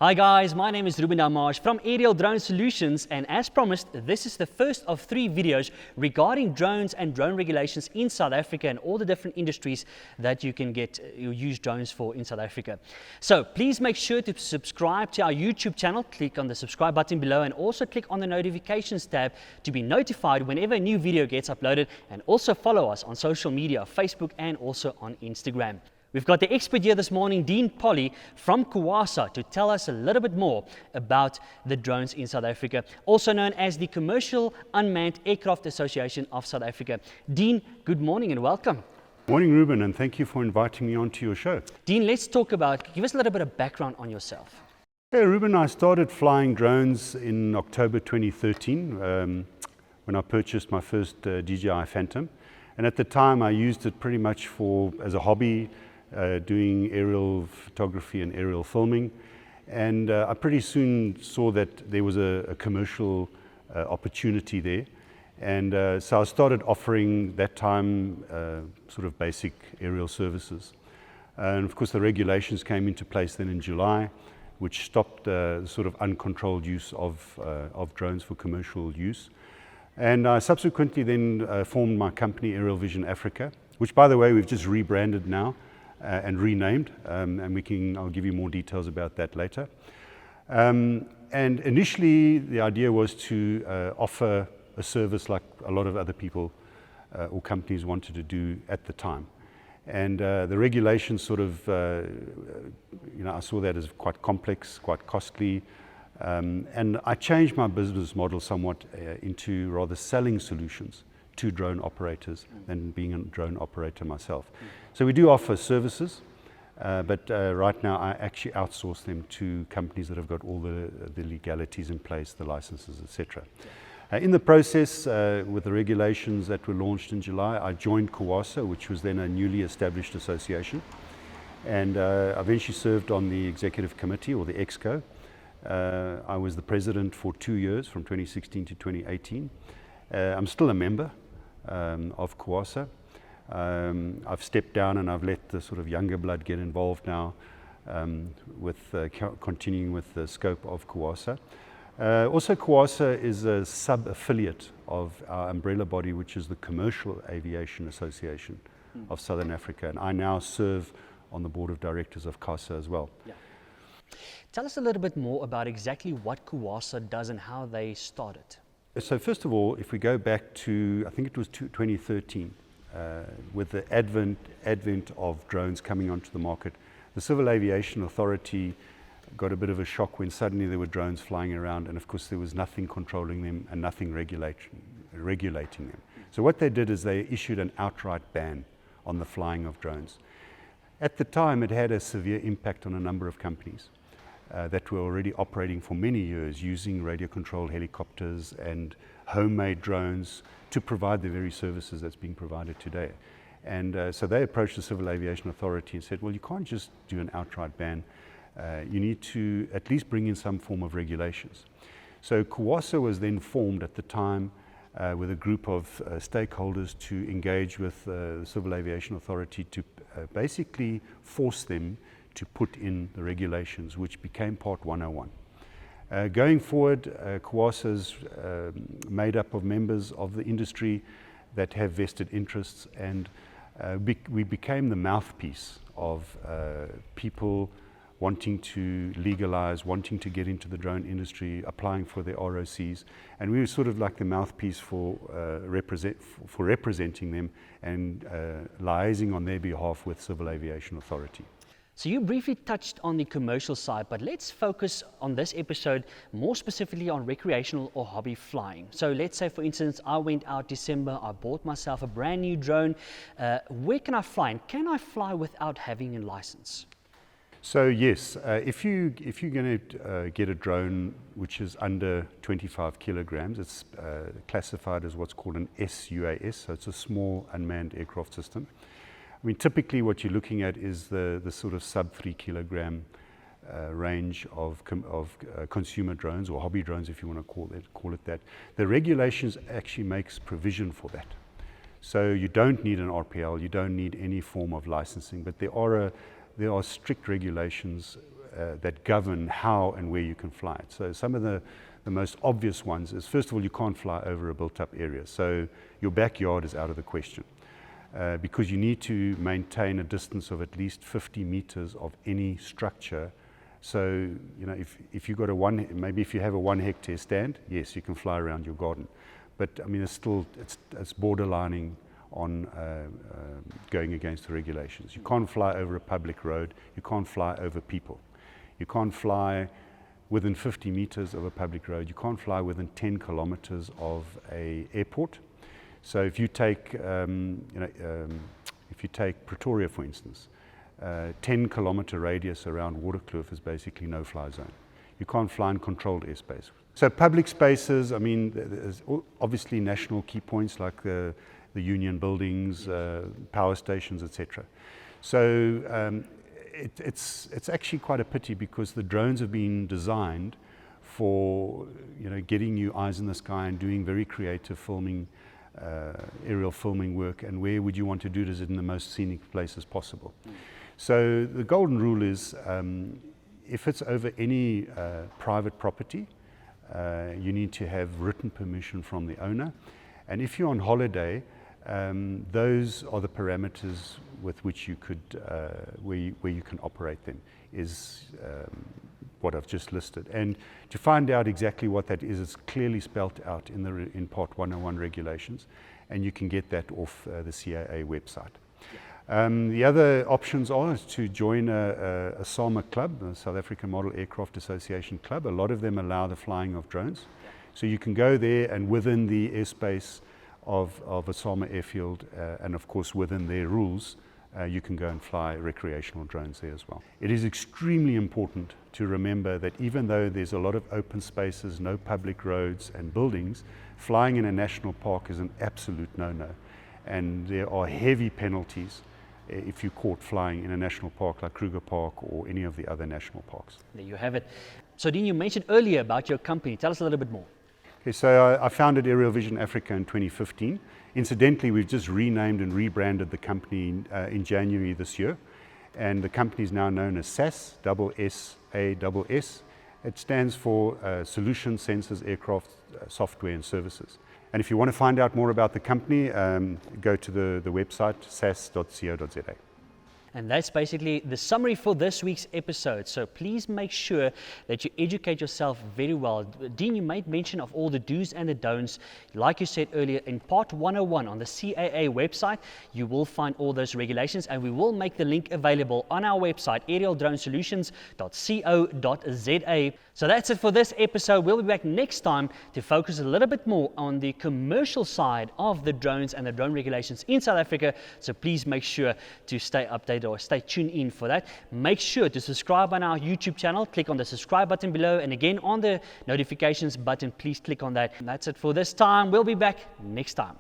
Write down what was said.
Hi guys, my name is Ruben Damage from Aerial Drone Solutions, and as promised, this is the first of 3 videos regarding drones and drone regulations in South Africa and all the different industries that you can use drones for in South Africa. So please make sure to subscribe to our YouTube channel, click on the subscribe button below and also click on the notifications tab to be notified whenever a new video gets uploaded, and also follow us on social media, Facebook and also on Instagram. We've got the expert here this morning, Dean Polley from CUAASA, to tell us a little bit more about the drones in South Africa, also known as the Commercial Unmanned Aircraft Association of South Africa. Dean, good morning and welcome. Morning, Ruben, and thank you for inviting me onto your show. Dean, let's talk about, give us a little bit of background on yourself. Hey, Ruben, I started flying drones in October 2013 when I purchased my first DJI Phantom. And at the time, I used it pretty much as a hobby, doing aerial photography and aerial filming, and I pretty soon saw that there was a commercial opportunity there, and so I started offering that time sort of basic aerial services. And of course the regulations came into place then in July, which stopped sort of uncontrolled use of drones for commercial use. And I subsequently then formed my company Aerial Vision Africa, which, by the way, we've just rebranded now and renamed, and I'll give you more details about that later. And initially the idea was to offer a service like a lot of other people or companies wanted to do at the time. And the regulations sort of, I saw that as quite complex, quite costly, and I changed my business model somewhat into rather selling solutions to drone operators than being a drone operator myself. So we do offer services, but right now I actually outsource them to companies that have got all the legalities in place, the licenses, etc. In the process, with the regulations that were launched in July, I joined CUAASA, which was then a newly established association, and I eventually served on the executive committee, or the EXCO. I was the president for 2 years, from 2016 to 2018. I'm still a member of CUAASA. I've stepped down and I've let the sort of younger blood get involved now with continuing with the scope of CUAASA. Also, CUAASA is a sub-affiliate of our umbrella body, which is the Commercial Aviation Association of Southern Africa, and I now serve on the board of directors of CUAASA as well. Yeah. Tell us a little bit more about exactly what CUAASA does and how they started. So first of all, if we go back to, I think it was 2013, with the advent of drones coming onto the market, the Civil Aviation Authority got a bit of a shock when suddenly there were drones flying around, and of course there was nothing controlling them and nothing regulating them. So what they did is they issued an outright ban on the flying of drones. At the time, it had a severe impact on a number of companies that were already operating for many years using radio-controlled helicopters and homemade drones to provide the very services that's being provided today. And so they approached the Civil Aviation Authority and said, well, you can't just do an outright ban. You need to at least bring in some form of regulations. So CUAASA was then formed at the time with a group of stakeholders to engage with the Civil Aviation Authority to basically force them to put in the regulations, which became Part 101. Going forward, CUAASA is made up of members of the industry that have vested interests, and we became the mouthpiece of people wanting to legalize, wanting to get into the drone industry, applying for their ROCs, and we were sort of like the mouthpiece for representing them and liaising on their behalf with Civil Aviation Authority. So you briefly touched on the commercial side, but let's focus on this episode more specifically on recreational or hobby flying. So let's say, for instance, I went out December, I bought myself a brand new drone. Where can I fly? And can I fly without having a license? So yes, if you're going to get a drone which is under 25 kilograms, it's classified as what's called an SUAS, so it's a small unmanned aircraft system. I mean, typically what you're looking at is the sort of sub 3 kilogram range of consumer drones, or hobby drones if you want to call it that. The regulations actually makes provision for that. So you don't need an RPL, you don't need any form of licensing, but there are strict regulations that govern how and where you can fly it. So some of the most obvious ones is, first of all, you can't fly over a built-up area. So your backyard is out of the question because you need to maintain a distance of at least 50 meters of any structure. So, you know, if you've got maybe if you have a 1 hectare stand, yes, you can fly around your garden. But I mean, it's borderlining on going against the regulations. You can't fly over a public road. You can't fly over people. You can't fly within 50 meters of a public road. You can't fly within 10 kilometers of an airport. So if you take, if you take Pretoria, for instance, 10-kilometer radius around Waterkloof is basically no-fly zone. You can't fly in controlled airspace. So public spaces, I mean, there's obviously national key points like the union buildings, power stations, etc. So it's actually quite a pity because the drones have been designed for, you know, getting you eyes in the sky and doing very creative filming, aerial filming work, and where would you want to do this in the most scenic places possible. So the golden rule is if it's over any private property, you need to have written permission from the owner, and if you're on holiday, those are the parameters with which you could, where you can operate them, is what I've just listed. And to find out exactly what that is, it's clearly spelt out in Part 101 regulations, and you can get that off the CUAASA website. The other options are to join a SAMA club, the South African Model Aircraft Association Club. A lot of them allow the flying of drones. So you can go there, and within the airspace of a SAMA airfield, and of course within their rules, you can go and fly recreational drones there as well. It is extremely important to remember that even though there's a lot of open spaces, no public roads and buildings, flying in a national park is an absolute no-no. And there are heavy penalties if you're caught flying in a national park like Kruger Park or any of the other national parks. There you have it. So Dean, you mentioned earlier about your company. Tell us a little bit more. Okay, so I founded Aerial Vision Africa in 2015. Incidentally, we've just renamed and rebranded the company in January this year. And the company is now known as SAS, S-A-S-S. It stands for Solution Sensors Aircraft Software and Services. And if you want to find out more about the company, go to the website sas.co.za. And that's basically the summary for this week's episode. So please make sure that you educate yourself very well. Dean, you made mention of all the do's and the don'ts. Like you said earlier, in Part 101 on the CAA website, you will find all those regulations, and we will make the link available on our website, aerialdronesolutions.co.za. So that's it for this episode. We'll be back next time to focus a little bit more on the commercial side of the drones and the drone regulations in South Africa. So please make sure to stay updated or stay tuned in for that. Make sure to subscribe on our YouTube channel. Click on the subscribe button below, and again on the notifications button, please click on that. And that's it for this time. We'll be back next time.